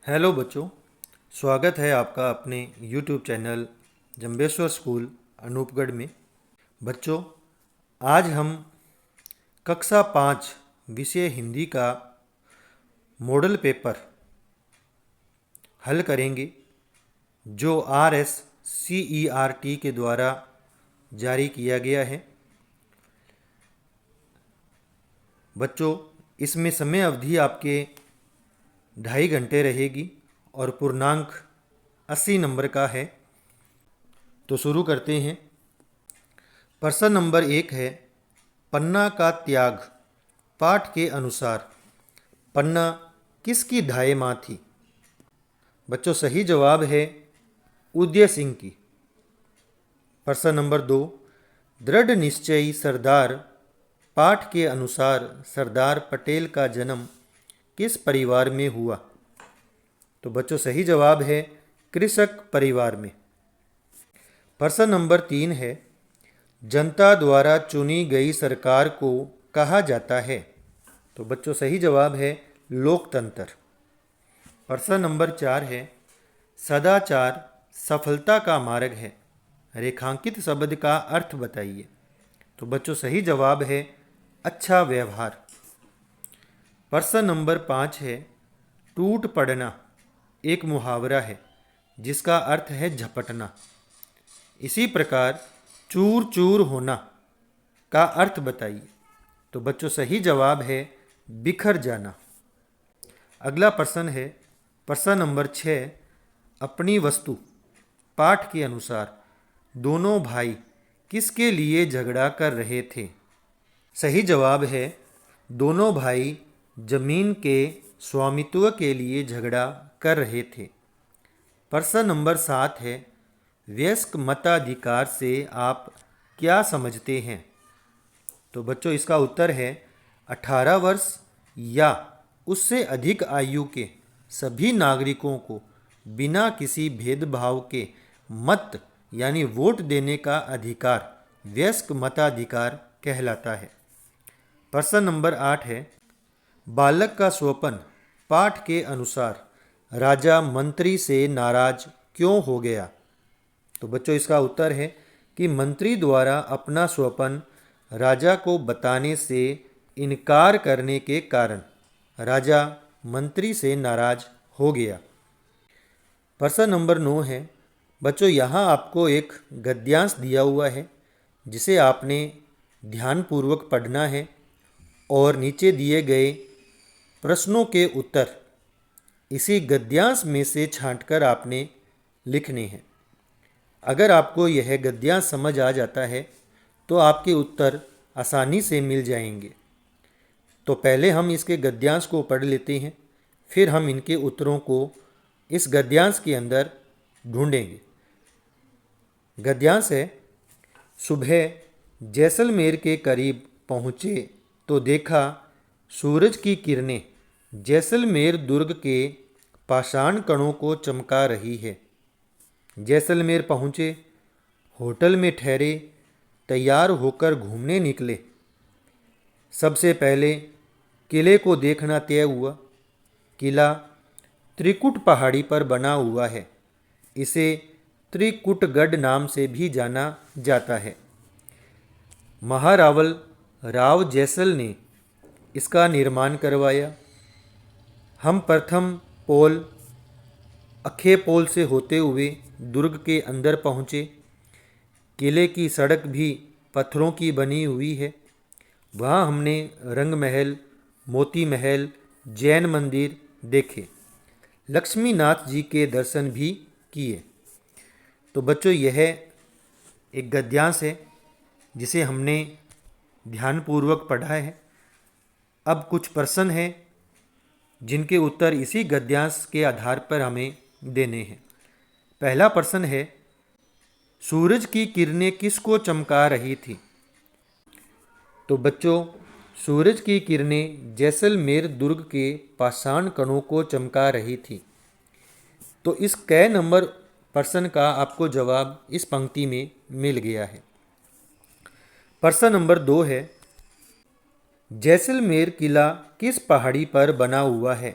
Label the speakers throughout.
Speaker 1: Hello बच्चों, स्वागत है आपका अपने YouTube channel Jambheshwar school Anupgarh में। बच्चों, आज हम कक्षा 5 विषय हिंदी का मॉडल पेपर हल करेंगे जो RSCERT के द्वारा जारी किया गया है। बच्चों, इसमें समय अवधि आपके 2.5 घंटे रहेगी और पूर्णांक 80 नंबर का है। तो शुरू करते हैं। प्रश्न नंबर 1 है, पन्ना का त्याग। पाठ के अनुसार पन्ना किसकी धाय माँ थी? बच्चों, सही जवाब है उदय सिंह की। प्रश्न नंबर 2, दृढ़ निश्चयी सरदार। पाठ के अनुसार सरदार पटेल का जन्म किस परिवार में हुआ? तो बच्चों, सही जवाब है कृषक परिवार में। प्रश्न नंबर 3 है, जनता द्वारा चुनी गई सरकार को कहा जाता है? तो बच्चों, सही जवाब है लोकतंत्र। प्रश्न नंबर 4 है, सदाचार सफलता का मार्ग है। रेखांकित शब्द का अर्थ बताइए। तो बच्चों, सही जवाब है अच्छा व्यवहार। प्रश्न नंबर 5 है, टूट पड़ना एक मुहावरा है जिसका अर्थ है झपटना। इसी प्रकार चूर चूर होना का अर्थ बताइए। तो बच्चों, सही जवाब है बिखर जाना। अगला प्रश्न है प्रश्न नंबर 6, अपनी वस्तु। पाठ के अनुसार दोनों भाई किसके लिए झगड़ा कर रहे थे? सही जवाब है दोनों भाई जमीन के स्वामित्व के लिए झगड़ा कर रहे थे। प्रश्न नंबर 7 है, वयस्क मताधिकार से आप क्या समझते हैं? तो बच्चों, इसका उत्तर है 18 वर्ष या उससे अधिक आयु के सभी नागरिकों को बिना किसी भेदभाव के मत यानी वोट देने का अधिकार वयस्क मताधिकार कहलाता है। प्रश्न नंबर 8 है, बालक का स्वपन। पाठ के अनुसार राजा मंत्री से नाराज क्यों हो गया? तो बच्चों, इसका उत्तर है कि मंत्री द्वारा अपना स्वपन राजा को बताने से इनकार करने के कारण राजा मंत्री से नाराज हो गया। प्रश्न नंबर 9 है, बच्चों यहाँ आपको एक गद्यांश दिया हुआ है जिसे आपने ध्यानपूर्वक पढ़ना है और नीचे दिए गए प्रश्नों के उत्तर इसी गद्यांश में से छांटकर आपने लिखने हैं। अगर आपको यह गद्यांश समझ आ जाता है तो आपके उत्तर आसानी से मिल जाएंगे। तो पहले हम इसके गद्यांश को पढ़ लेते हैं, फिर हम इनके उत्तरों को इस गद्यांश के अंदर ढूंढेंगे। गद्यांश है, सुबह जैसलमेर के करीब पहुँचे तो देखा सूरज की किरणें जैसलमेर दुर्ग के पाषाण कणों को चमका रही है। जैसलमेर पहुँचे, होटल में ठहरे, तैयार होकर घूमने निकले। सबसे पहले किले को देखना तय हुआ। किला त्रिकुट पहाड़ी पर बना हुआ है। इसे त्रिकुटगढ़ नाम से भी जाना जाता है। महारावल राव जैसल ने इसका निर्माण करवाया। हम प्रथम पोल अखेपोल से होते हुए दुर्ग के अंदर पहुँचे। किले की सड़क भी पत्थरों की बनी हुई है। वहाँ हमने रंग महल, मोती महल, जैन मंदिर देखे। लक्ष्मीनाथ जी के दर्शन भी किए। तो बच्चों, यह एक गद्यांश है जिसे हमने ध्यानपूर्वक पढ़ा है। अब कुछ प्रश्न हैं जिनके उत्तर इसी गद्यांश के आधार पर हमें देने हैं। पहला प्रश्न है, सूरज की किरणें किसको चमका रही थी? तो बच्चों, सूरज की किरणें जैसलमेर दुर्ग के पाषाण कणों को चमका रही थी। तो इस क नंबर प्रश्न का आपको जवाब इस पंक्ति में मिल गया है। प्रश्न नंबर 2 है, जैसलमेर किला किस पहाड़ी पर बना हुआ है?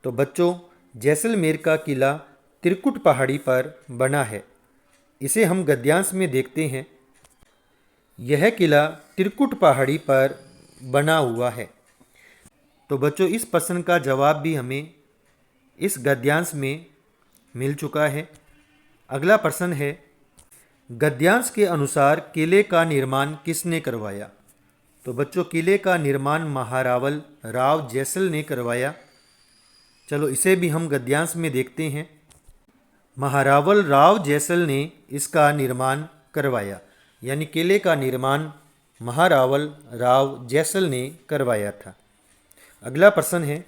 Speaker 1: तो बच्चों, जैसलमेर का किला त्रिकुट पहाड़ी पर बना है। इसे हम गद्यांश में देखते हैं। यह किला त्रिकुट पहाड़ी पर बना हुआ है। तो बच्चों, इस प्रश्न का जवाब भी हमें इस गद्यांश में मिल चुका है। अगला प्रश्न है, गद्यांश के अनुसार किले का निर्माण किसने करवाया? तो बच्चों, किले का निर्माण महारावल राव जैसल ने करवाया। चलो इसे भी हम गद्यांश में देखते हैं। महारावल राव जैसल ने इसका निर्माण करवाया, यानी किले का निर्माण महारावल राव जैसल ने करवाया था। अगला प्रश्न है,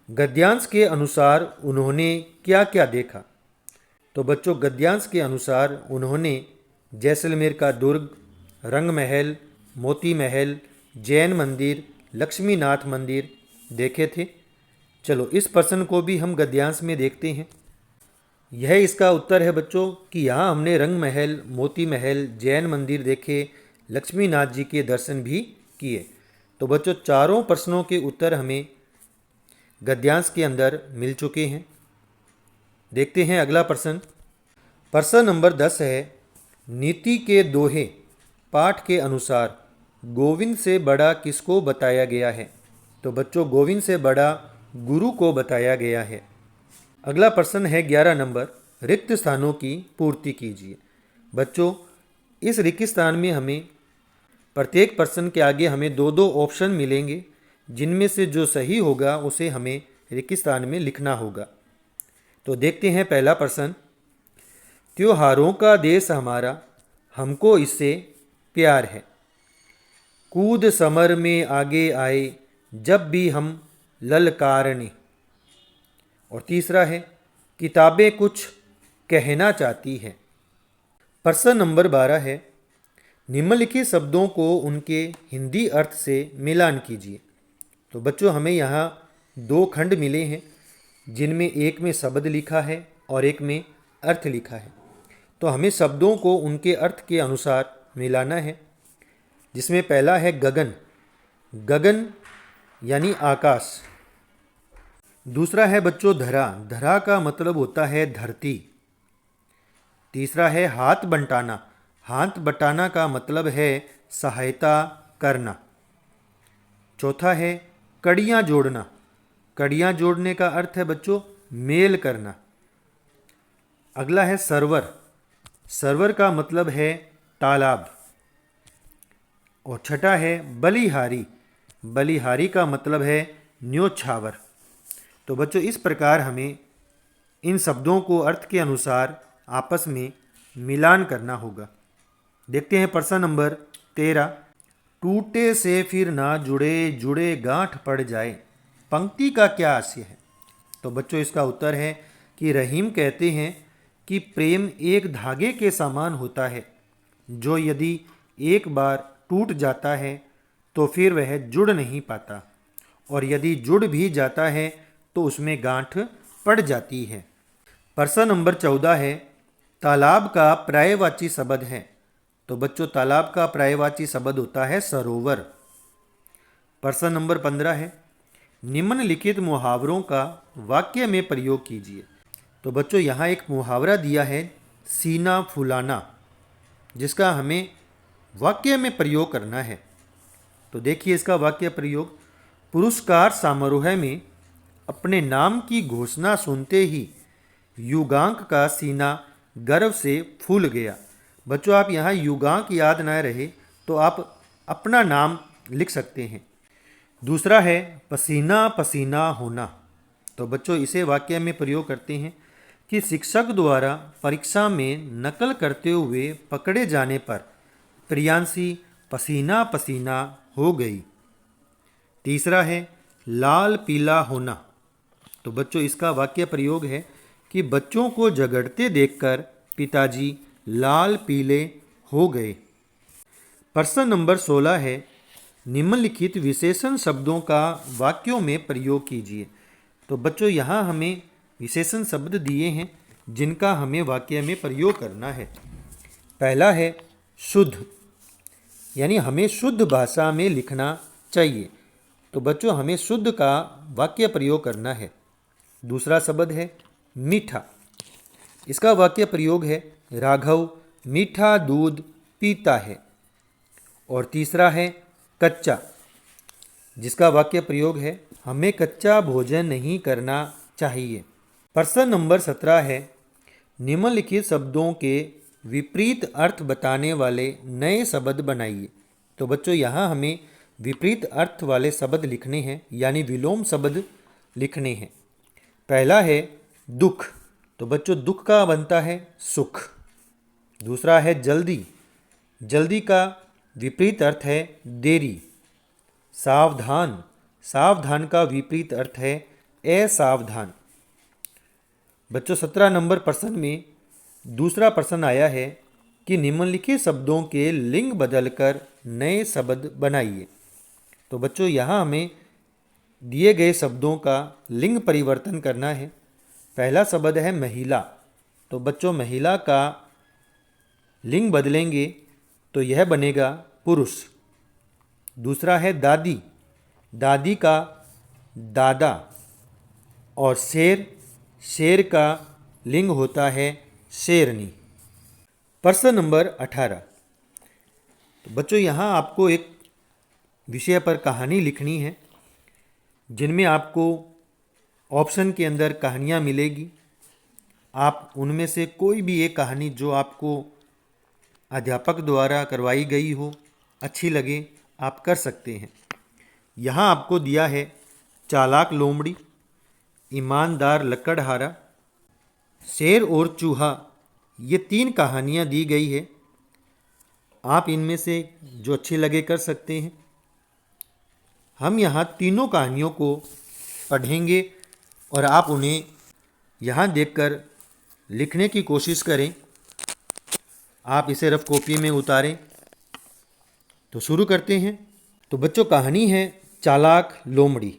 Speaker 1: गद्यांश के अनुसार उन्होंने क्या क्या देखा? तो बच्चों, गद्यांश के अनुसार उन्होंने जैसलमेर का दुर्ग, रंग महल, मोती महल, जैन मंदिर, लक्ष्मीनाथ मंदिर देखे थे। चलो इस प्रश्न को भी हम गद्यांश में देखते हैं। यह इसका उत्तर है बच्चों कि यहाँ हमने रंग महल, मोती महल, जैन मंदिर देखे, लक्ष्मीनाथ जी के दर्शन भी किए। तो बच्चों, चारों प्रश्नों के उत्तर हमें गद्यांश के अंदर मिल चुके हैं। देखते हैं अगला प्रश्न। प्रश्न नंबर 10 है, नीति के दोहे पाठ के अनुसार गोविंद से बड़ा किसको बताया गया है? तो बच्चों, गोविंद से बड़ा गुरु को बताया गया है। अगला प्रश्न है 11 नंबर, रिक्त स्थानों की पूर्ति कीजिए। बच्चों, इस रिक्त स्थान में हमें प्रत्येक प्रश्न के आगे हमें दो दो ऑप्शन मिलेंगे, जिनमें से जो सही होगा उसे हमें रिक्त स्थान में लिखना होगा। तो देखते हैं पहला प्रश्न, त्योहारों का देश हमारा, हमको इससे प्यार है। कूद समर में आगे आए, जब भी हम ललकारने। और तीसरा है, किताबें कुछ कहना चाहती हैं। प्रश्न नंबर 12 है, निम्नलिखित शब्दों को उनके हिंदी अर्थ से मिलान कीजिए। तो बच्चों, हमें यहाँ दो खंड मिले हैं, जिनमें एक में शब्द लिखा है और एक में अर्थ लिखा है। तो हमें शब्दों को उनके अर्थ के अनुसार मिलाना है, जिसमें पहला है गगन। गगन यानी आकाश। दूसरा है बच्चों धरा। धरा का मतलब होता है धरती। तीसरा है हाथ बंटाना। हाथ बंटाना का मतलब है सहायता करना। चौथा है कड़ियाँ जोड़ना। कड़ियाँ जोड़ने का अर्थ है बच्चों मेल करना। अगला है सरवर। सरवर का मतलब है तालाब। और छठा है बलिहारी। बलिहारी का मतलब है न्योछावर। तो बच्चों, इस प्रकार हमें इन शब्दों को अर्थ के अनुसार आपस में मिलान करना होगा। देखते हैं प्रश्न नंबर 13, टूटे से फिर ना जुड़े, जुड़े गांठ पड़ जाए, पंक्ति का क्या आशय है? तो बच्चों, इसका उत्तर है कि रहीम कहते हैं कि प्रेम एक धागे के समान होता है, जो यदि एक बार टूट जाता है तो फिर वह जुड़ नहीं पाता, और यदि जुड़ भी जाता है तो उसमें गांठ पड़ जाती है। प्रश्न नंबर 14 है, तालाब का पर्यायवाची शब्द है। तो बच्चों, तालाब का पर्यायवाची शब्द होता है सरोवर। प्रश्न नंबर 15 है, निम्नलिखित मुहावरों का वाक्य में प्रयोग कीजिए। तो बच्चों, यहाँ एक मुहावरा दिया है सीना फुलाना, जिसका हमें वाक्य में प्रयोग करना है। तो देखिए इसका वाक्य प्रयोग, पुरस्कार समारोह में अपने नाम की घोषणा सुनते ही युगांक का सीना गर्व से फूल गया। बच्चों, आप यहाँ युगांक याद ना रहे तो आप अपना नाम लिख सकते हैं। दूसरा है पसीना पसीना होना। तो बच्चों, इसे वाक्य में प्रयोग करते हैं कि शिक्षक द्वारा परीक्षा में नकल करते हुए पकड़े जाने पर प्रियांशी पसीना पसीना हो गई। तीसरा है लाल पीला होना। तो बच्चों, इसका वाक्य प्रयोग है कि बच्चों को झगड़ते देखकर पिताजी लाल पीले हो गए। प्रश्न नंबर 16 है, निम्नलिखित विशेषण शब्दों का वाक्यों में प्रयोग कीजिए। तो बच्चों, यहाँ हमें विशेषण शब्द दिए हैं, जिनका हमें वाक्य में प्रयोग करना है। पहला है शुद्ध, यानी हमें शुद्ध भाषा में लिखना चाहिए। तो बच्चों, हमें शुद्ध का वाक्य प्रयोग करना है। दूसरा शब्द है मीठा। इसका वाक्य प्रयोग है राघव मीठा दूध पीता है। और तीसरा है कच्चा, जिसका वाक्य प्रयोग है हमें कच्चा भोजन नहीं करना चाहिए। प्रश्न नंबर 17 है निम्नलिखित शब्दों के विपरीत अर्थ बताने वाले नए शब्द बनाइए। तो बच्चों यहाँ हमें विपरीत अर्थ वाले शब्द लिखने हैं, यानी विलोम शब्द लिखने हैं। पहला है दुख, तो बच्चों दुख का बनता है सुख। दूसरा है जल्दी, जल्दी का विपरीत अर्थ है देरी। सावधान, सावधान का विपरीत अर्थ है असावधान। बच्चों 17 नंबर प्रश्न में दूसरा प्रश्न आया है कि निम्नलिखित शब्दों के लिंग बदलकर नए शब्द बनाइए। तो बच्चों यहाँ हमें दिए गए शब्दों का लिंग परिवर्तन करना है। पहला शब्द है महिला, तो बच्चों महिला का लिंग बदलेंगे तो यह बनेगा पुरुष। दूसरा है दादी, दादी का दादा। और शेर, शेर का लिंग होता है शेरनी। प्रश्न नंबर 18, तो बच्चों यहाँ आपको एक विषय पर कहानी लिखनी है, जिनमें आपको ऑप्शन के अंदर कहानियाँ मिलेगी। आप उनमें से कोई भी एक कहानी जो आपको अध्यापक द्वारा करवाई गई हो, अच्छी लगे, आप कर सकते हैं। यहाँ आपको दिया है चालाक लोमड़ी, ईमानदार लकड़हारा, शेर और चूहा। ये 3 कहानियाँ दी गई है। आप इनमें से जो अच्छी लगे कर सकते हैं। हम यहाँ तीनों कहानियों को पढ़ेंगे और आप उन्हें यहाँ देखकर लिखने की कोशिश करें। आप इसे रफ कॉपी में उतारें। तो शुरू करते हैं। तो बच्चों कहानी है चालाक लोमड़ी।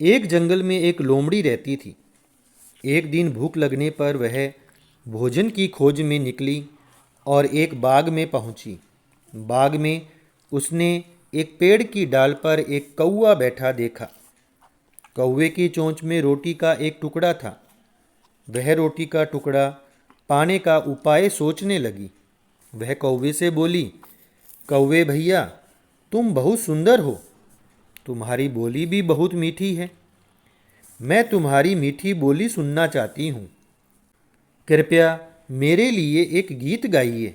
Speaker 1: एक जंगल में एक लोमड़ी रहती थी। एक दिन भूख लगने पर वह भोजन की खोज में निकली और एक बाग में पहुंची। बाग में उसने एक पेड़ की डाल पर एक कौवा बैठा देखा। कौवे की चोंच में रोटी का एक टुकड़ा था। वह रोटी का टुकड़ा पाने का उपाय सोचने लगी। वह कौवे से बोली, कौवे भैया, तुम बहुत सुंदर हो, तुम्हारी बोली भी बहुत मीठी है। मैं तुम्हारी मीठी बोली सुनना चाहती हूँ। कृपया मेरे लिए एक गीत गाइए।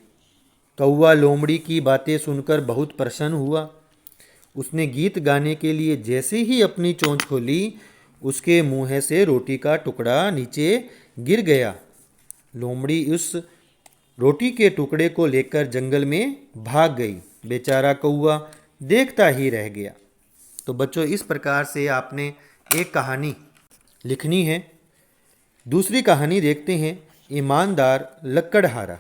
Speaker 1: कौवा लोमड़ी की बातें सुनकर बहुत प्रसन्न हुआ। उसने गीत गाने के लिए जैसे ही अपनी चोंच खोली, उसके मुंह से रोटी का टुकड़ा नीचे गिर गया। लोमड़ी उस रोटी के टुकड़े को लेकर जंगल में भाग गई। बेचारा कौवा देखता ही रह गया। तो बच्चों इस प्रकार से आपने एक कहानी लिखनी है। दूसरी कहानी देखते हैं, ईमानदार लकड़हारा।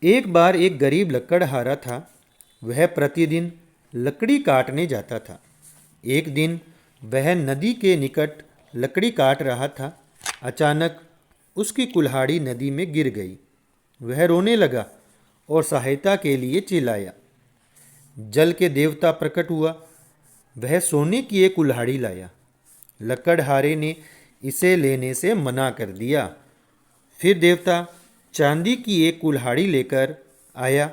Speaker 1: एक बार एक गरीब लकड़हारा था। वह प्रतिदिन लकड़ी काटने जाता था। एक दिन वह नदी के निकट लकड़ी काट रहा था। अचानक उसकी कुल्हाड़ी नदी में गिर गई। वह रोने लगा और सहायता के लिए चिल्लाया। जल के देवता प्रकट हुआ। वह सोने की एक कुल्हाड़ी लाया। लकड़हारे ने इसे लेने से मना कर दिया। फिर देवता चांदी की एक कुल्हाड़ी लेकर आया।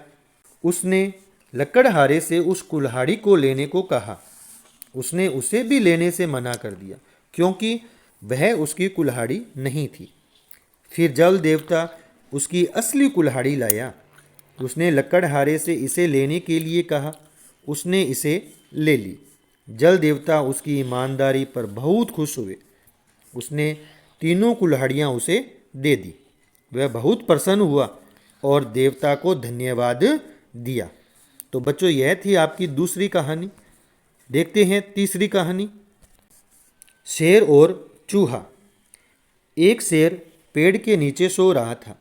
Speaker 1: उसने लकड़हारे से उस कुल्हाड़ी को लेने को कहा। उसने उसे भी लेने से मना कर दिया, क्योंकि वह उसकी कुल्हाड़ी नहीं थी। फिर जल देवता उसकी असली कुल्हाड़ी लाया। उसने लकड़हारे से इसे लेने के लिए कहा। उसने इसे ले ली। जल देवता उसकी ईमानदारी पर बहुत खुश हुए। उसने तीनों कुल्हाड़ियाँ उसे दे दी। वह बहुत प्रसन्न हुआ और देवता को धन्यवाद दिया। तो बच्चों यह थी आपकी दूसरी कहानी। देखते हैं तीसरी कहानी, शेर और चूहा। एक शेर पेड़ के नीचे सो रहा था।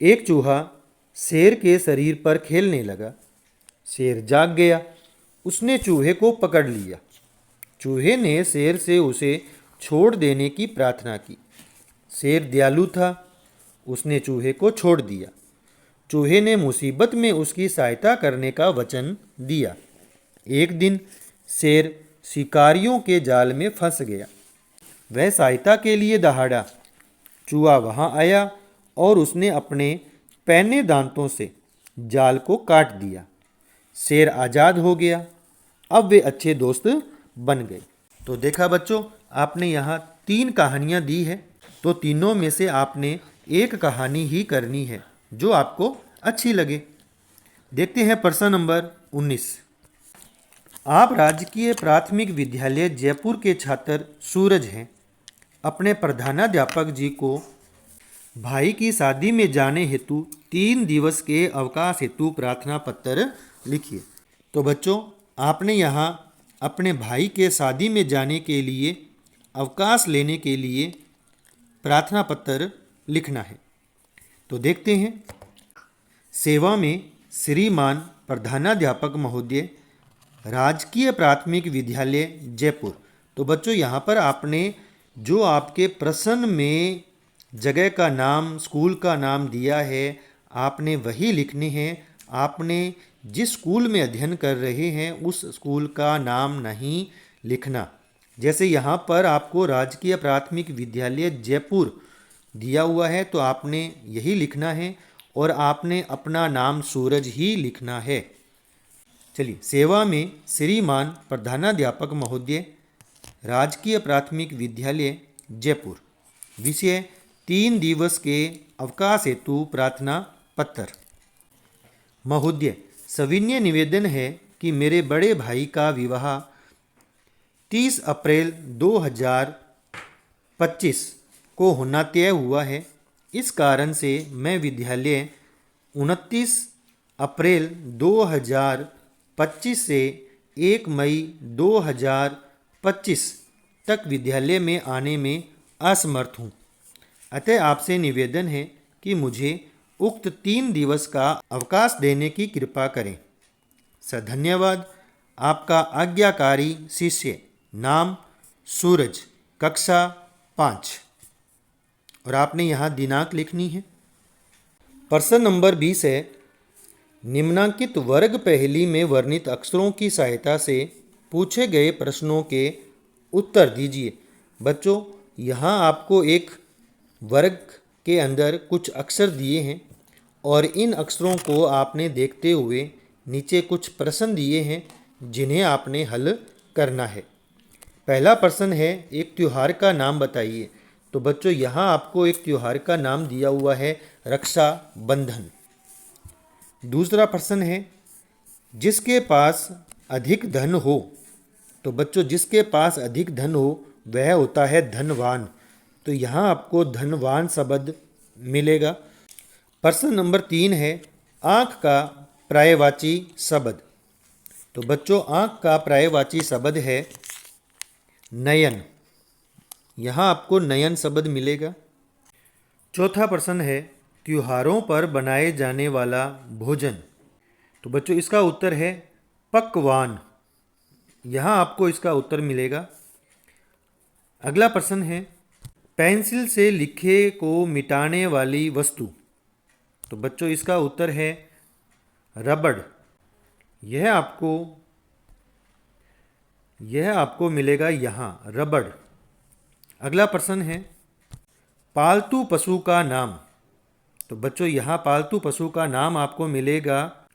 Speaker 1: एक चूहा शेर के शरीर पर खेलने लगा। शेर जाग गया। उसने चूहे को पकड़ लिया। चूहे ने शेर से उसे छोड़ देने की प्रार्थना की। शेर दयालु था। उसने चूहे को छोड़ दिया। चूहे ने मुसीबत में उसकी सहायता करने का वचन दिया। एक दिन शेर शिकारियों के जाल में फंस गया। वह सहायता के लिए दहाड़ा। चूहा वहां आया और उसने अपने पैने दांतों से जाल को काट दिया। शेर आज़ाद हो गया। अब वे अच्छे दोस्त बन गए। तो देखा बच्चों, आपने यहाँ 3 कहानियाँ दी है, तो तीनों में से आपने एक कहानी ही करनी है जो आपको अच्छी लगे। देखते हैं प्रश्न नंबर 19। आप राजकीय प्राथमिक विद्यालय जयपुर के छात्र सूरज हैं। अपने प्रधानाध्यापक जी को भाई की शादी में जाने हेतु 3 दिवस के अवकाश हेतु प्रार्थना पत्र लिखिए। तो बच्चों, आपने यहाँ अपने भाई के शादी में जाने के लिए अवकाश लेने के लिए प्रार्थना पत्र लिखना है। तो देखते हैं। सेवा में श्रीमान प्रधानाध्यापक महोदय, राजकीय प्राथमिक विद्यालय जयपुर। तो बच्चों, यहाँ पर आपने जो आपके प्रश्न में जगह का नाम, स्कूल का नाम दिया है, आपने वही लिखने हैं। आपने जिस स्कूल में अध्ययन कर रहे हैं उस स्कूल का नाम नहीं लिखना। जैसे यहाँ पर आपको राजकीय प्राथमिक विद्यालय जयपुर दिया हुआ है तो आपने यही लिखना है और आपने अपना नाम सूरज ही लिखना है। चलिए, सेवा में श्रीमान प्रधानाध्यापक महोदय, राजकीय प्राथमिक विद्यालय जयपुर। विषय 3 दिवस के अवकाश हेतु प्रार्थना पत्र। महोदय, सविनय निवेदन है कि मेरे बड़े भाई का विवाह 30 अप्रैल 2025 को होना तय हुआ है। इस कारण से मैं विद्यालय 29 अप्रैल 2025 से 1 मई 2025 तक विद्यालय में आने में असमर्थ हूँ। अतः आपसे निवेदन है कि मुझे उक्त 3 दिवस का अवकाश देने की कृपा करें। धन्यवाद। आपका आज्ञाकारी शिष्य। नाम सूरज, कक्षा 5। और आपने यहाँ दिनांक लिखनी है। प्रश्न नंबर 20 है, निम्नांकित वर्ग पहेली में वर्णित अक्षरों की सहायता से पूछे गए प्रश्नों के उत्तर दीजिए। बच्चों, यहाँ आपको एक वर्ग के अंदर कुछ अक्षर दिए हैं और इन अक्षरों को आपने देखते हुए नीचे कुछ प्रश्न दिए हैं जिन्हें आपने हल करना है। पहला प्रश्न है, एक त्योहार का नाम बताइए। तो बच्चों, यहाँ आपको एक त्योहार का नाम दिया हुआ है रक्षाबंधन। दूसरा प्रश्न है, जिसके पास अधिक धन हो। तो बच्चों, जिसके पास अधिक धन हो वह होता है धनवान। तो यहाँ आपको धनवान शब्द मिलेगा। प्रश्न नंबर 3 है, आँख का पर्यायवाची शब्द। तो बच्चों, आँख का पर्यायवाची शब्द है नयन। यहाँ आपको नयन शब्द मिलेगा। चौथा प्रश्न है, त्योहारों पर बनाए जाने वाला भोजन। तो बच्चों, इसका उत्तर है पकवान। यहाँ आपको इसका उत्तर मिलेगा। अगला प्रश्न है, पेंसिल से लिखे को मिटाने वाली वस्तु। तो बच्चों, इसका उत्तर है रबड़। यह आपको मिलेगा यहाँ रबड़। अगला प्रश्न है, पालतू पशु का नाम। तो बच्चों, यहाँ पालतू पशु का नाम आपको मिलेगा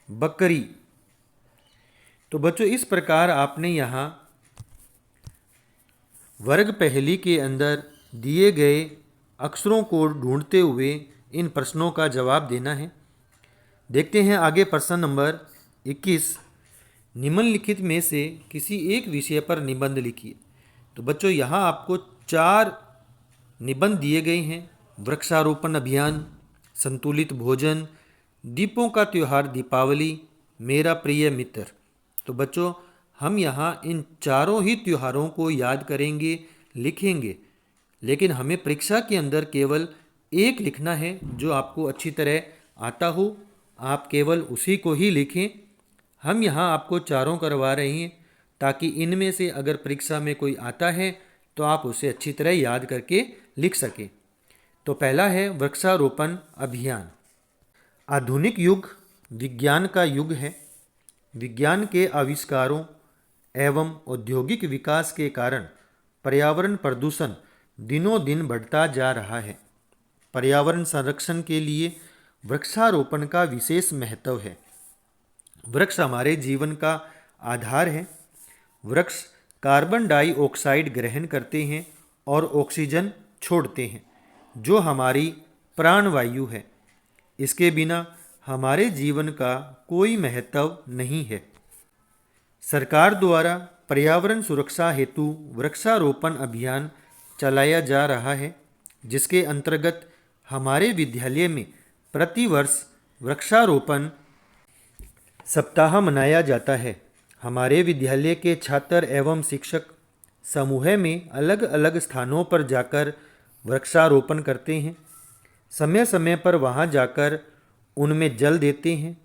Speaker 1: बकरी। तो बच्चों, इस प्रकार आपने यहाँ वर्ग पहेली के अंदर दिए गए अक्षरों को ढूंढते हुए इन प्रश्नों का जवाब देना है। देखते हैं आगे। प्रश्न नंबर 21, निम्नलिखित में से किसी एक विषय पर निबंध लिखिए। तो बच्चों, यहाँ आपको 4 निबंध दिए गए हैं। वृक्षारोपण अभियान, संतुलित भोजन, दीपों का त्यौहार दीपावली, मेरा प्रिय मित्र। तो बच्चों, हम यहाँ इन चारों ही त्योहारों को याद करेंगे, लिखेंगे, लेकिन हमें परीक्षा के अंदर केवल एक लिखना है जो आपको अच्छी तरह आता हो। आप केवल उसी को ही लिखें। हम यहाँ आपको चारों करवा रहे हैं ताकि इनमें से अगर परीक्षा में कोई आता है तो आप उसे अच्छी तरह याद करके लिख सकें। तो पहला है वृक्षारोपण अभियान। आधुनिक युग विज्ञान का युग है। विज्ञान के आविष्कारों एवं औद्योगिक विकास के कारण पर्यावरण प्रदूषण दिनों दिन बढ़ता जा रहा है। पर्यावरण संरक्षण के लिए वृक्षारोपण का विशेष महत्व है। वृक्ष हमारे जीवन का आधार है। वृक्ष कार्बन डाइऑक्साइड ग्रहण करते हैं और ऑक्सीजन छोड़ते हैं, जो हमारी प्राणवायु है। इसके बिना हमारे जीवन का कोई महत्व नहीं है। सरकार द्वारा पर्यावरण सुरक्षा हेतु वृक्षारोपण अभियान चलाया जा रहा है, जिसके अंतर्गत हमारे विद्यालय में प्रतिवर्ष वृक्षारोपण सप्ताह मनाया जाता है। हमारे विद्यालय के छात्र एवं शिक्षक समूह में अलग अलग स्थानों पर जाकर वृक्षारोपण करते हैं। समय समय पर वहां जाकर उनमें जल देते हैं।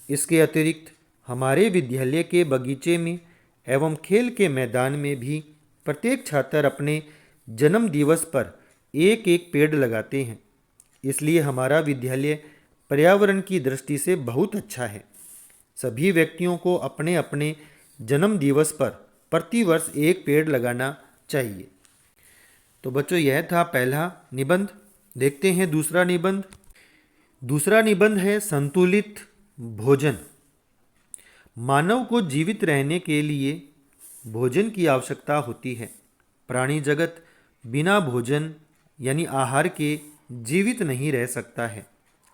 Speaker 1: इसके अतिरिक्त हमारे विद्यालय के बगीचे में एवं खेल के मैदान में भी प्रत्येक छात्र अपने जन्म दिवस पर एक एक पेड़ लगाते हैं। इसलिए हमारा विद्यालय पर्यावरण की दृष्टि से बहुत अच्छा है। सभी व्यक्तियों को अपने अपने जन्म दिवस पर प्रतिवर्ष एक पेड़ लगाना चाहिए। तो बच्चों, यह था पहला निबंध। देखते हैं दूसरा निबंध। दूसरा निबंध है संतुलित भोजन। मानव को जीवित रहने के लिए भोजन की आवश्यकता होती है। प्राणी जगत बिना भोजन यानी आहार के जीवित नहीं रह सकता है।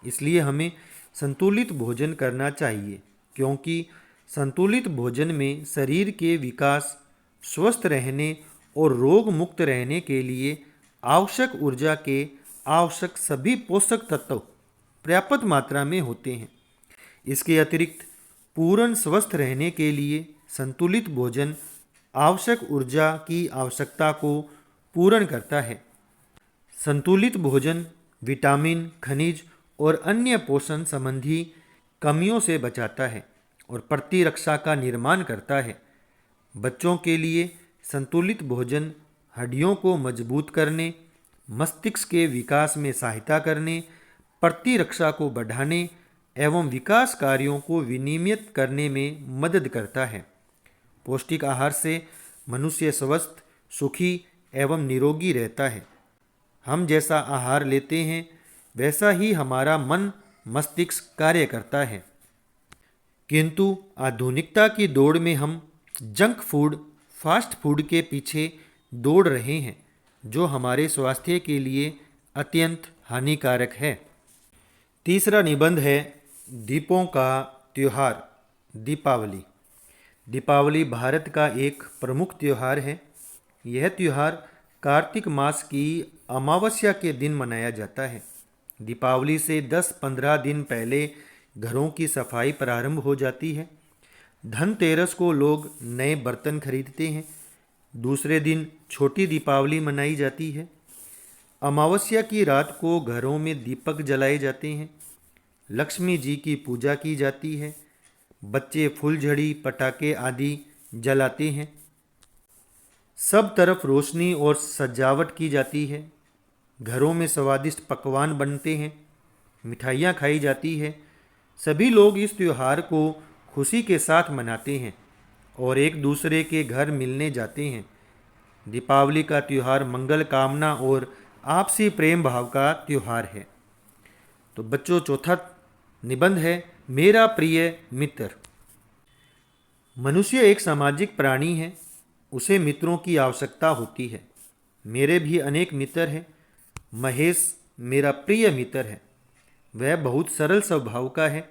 Speaker 1: इसलिए हमें संतुलित भोजन करना चाहिए, क्योंकि संतुलित भोजन में शरीर के विकास, स्वस्थ रहने और रोग मुक्त रहने के लिए आवश्यक ऊर्जा के आवश्यक सभी पोषक तत्व पर्याप्त मात्रा में होते हैं। इसके अतिरिक्त पूर्ण स्वस्थ रहने के लिए संतुलित भोजन आवश्यक ऊर्जा की आवश्यकता को पूर्ण करता है। संतुलित भोजन विटामिन, खनिज और अन्य पोषण संबंधी कमियों से बचाता है और प्रतिरक्षा का निर्माण करता है। बच्चों के लिए संतुलित भोजन हड्डियों को मजबूत करने, मस्तिष्क के विकास में सहायता करने, प्रतिरक्षा को बढ़ाने एवं विकास कार्यों को विनियमित करने में मदद करता है। पौष्टिक आहार से मनुष्य स्वस्थ, सुखी एवं निरोगी रहता है। हम जैसा आहार लेते हैं वैसा ही हमारा मन, मस्तिष्क कार्य करता है। किंतु आधुनिकता की दौड़ में हम जंक फूड, फास्ट फूड के पीछे दौड़ रहे हैं, जो हमारे स्वास्थ्य के लिए अत्यंत हानिकारक है। तीसरा निबंध है दीपों का त्योहार, दीपावली। दीपावली भारत का एक प्रमुख त्योहार है। यह त्योहार कार्तिक मास की अमावस्या के दिन मनाया जाता है। दीपावली से 10-15 दिन पहले घरों की सफाई प्रारंभ हो जाती है। धनतेरस को लोग नए बर्तन खरीदते हैं। दूसरे दिन छोटी दीपावली मनाई जाती है। अमावस्या की रात को घरों में दीपक जलाए जाते हैं। लक्ष्मी जी की पूजा की जाती है। बच्चे फुलझड़ी, पटाखे आदि जलाते हैं। सब तरफ रोशनी और सजावट की जाती है। घरों में स्वादिष्ट पकवान बनते हैं, मिठाइयाँ खाई जाती है। सभी लोग इस त्योहार को खुशी के साथ मनाते हैं और एक दूसरे के घर मिलने जाते हैं। दीपावली का त्योहार मंगल कामना और आपसी प्रेम भाव का त्योहार है। तो बच्चों, चौथा निबंध है मेरा प्रिय मित्र। मनुष्य एक सामाजिक प्राणी है। उसे मित्रों की आवश्यकता होती है। मेरे भी अनेक मित्र हैं। महेश मेरा प्रिय मित्र है। वह बहुत सरल स्वभाव का है।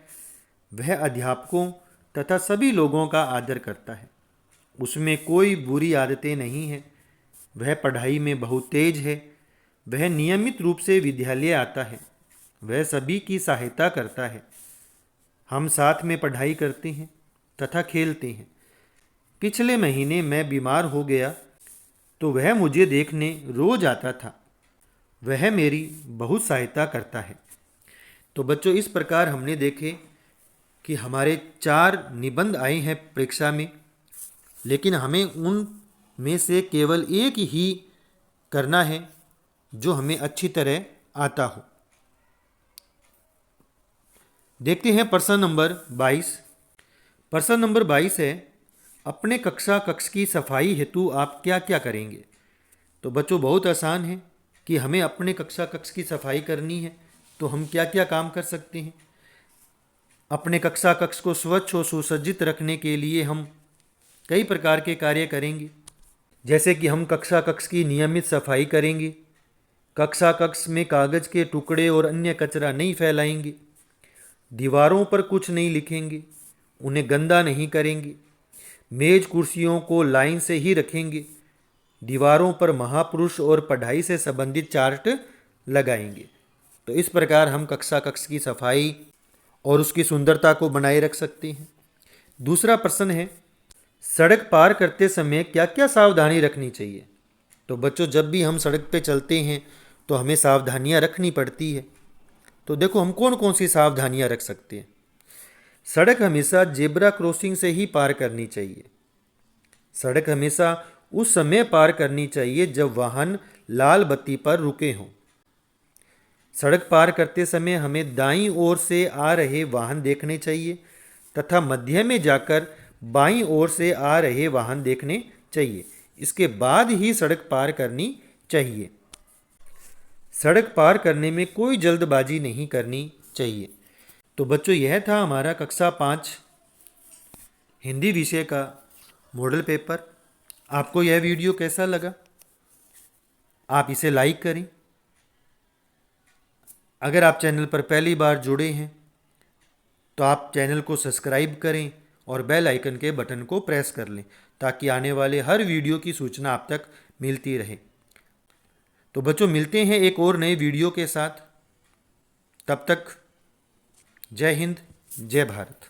Speaker 1: वह अध्यापकों तथा सभी लोगों का आदर करता है। उसमें कोई बुरी आदतें नहीं हैं। वह पढ़ाई में बहुत तेज है। वह नियमित रूप से विद्यालय आता है। वह सभी की सहायता करता है। हम साथ में पढ़ाई करते हैं तथा खेलते हैं। पिछले महीने मैं बीमार हो गया तो वह मुझे देखने रोज आता था। वह मेरी बहुत सहायता करता है। तो बच्चों, इस प्रकार हमने देखे कि हमारे 4 निबंध आए हैं परीक्षा में, लेकिन हमें उन में से केवल एक ही करना है जो हमें अच्छी तरह आता हो। देखते हैं प्रश्न नंबर 22। प्रश्न नंबर 22 है, अपने कक्ष की सफाई हेतु आप क्या क्या करेंगे। तो बच्चों बहुत आसान है कि हमें अपने कक्षा कक्ष की सफाई करनी है तो हम क्या क्या काम कर सकते हैं। अपने कक्षा कक्ष को स्वच्छ और सुसज्जित रखने के लिए हम कई प्रकार के कार्य करेंगे, जैसे कि हम कक्षा कक्ष की नियमित सफाई करेंगे, कक्षा कक्ष में कागज़ के टुकड़े और अन्य कचरा नहीं फैलाएंगे, दीवारों पर कुछ नहीं लिखेंगे, उन्हें गंदा नहीं करेंगे, मेज कुर्सियों को लाइन से ही रखेंगे, दीवारों पर महापुरुष और पढ़ाई से संबंधित चार्ट लगाएंगे। तो इस प्रकार हम कक्षा कक्ष की सफाई और उसकी सुंदरता को बनाए रख सकते हैं। दूसरा प्रश्न है, सड़क पार करते समय क्या क्या सावधानी रखनी चाहिए। तो बच्चों, जब भी हम सड़क पे चलते हैं तो हमें सावधानियां रखनी पड़ती है। तो देखो हम कौन कौन सी सावधानियां रख सकते हैं। सड़क हमेशा जेब्रा क्रॉसिंग से ही पार करनी चाहिए। सड़क हमेशा उस समय पार करनी चाहिए जब वाहन लाल बत्ती पर रुके हों। सड़क पार करते समय हमें दाईं ओर से आ रहे वाहन देखने चाहिए तथा मध्य में जाकर बाईं ओर से आ रहे वाहन देखने चाहिए। इसके बाद ही सड़क पार करनी चाहिए। सड़क पार करने में कोई जल्दबाजी नहीं करनी चाहिए। तो बच्चों, यह था हमारा कक्षा 5 हिंदी विषय का मॉडल पेपर। आपको यह वीडियो कैसा लगा? आप इसे लाइक करें। अगर आप चैनल पर पहली बार जुड़े हैं तो आप चैनल को सब्सक्राइब करें और बेल आइकन के बटन को प्रेस कर लें ताकि आने वाले हर वीडियो की सूचना आप तक मिलती रहे। तो बच्चों, मिलते हैं एक और नए वीडियो के साथ। तब तक जय हिंद, जय भारत।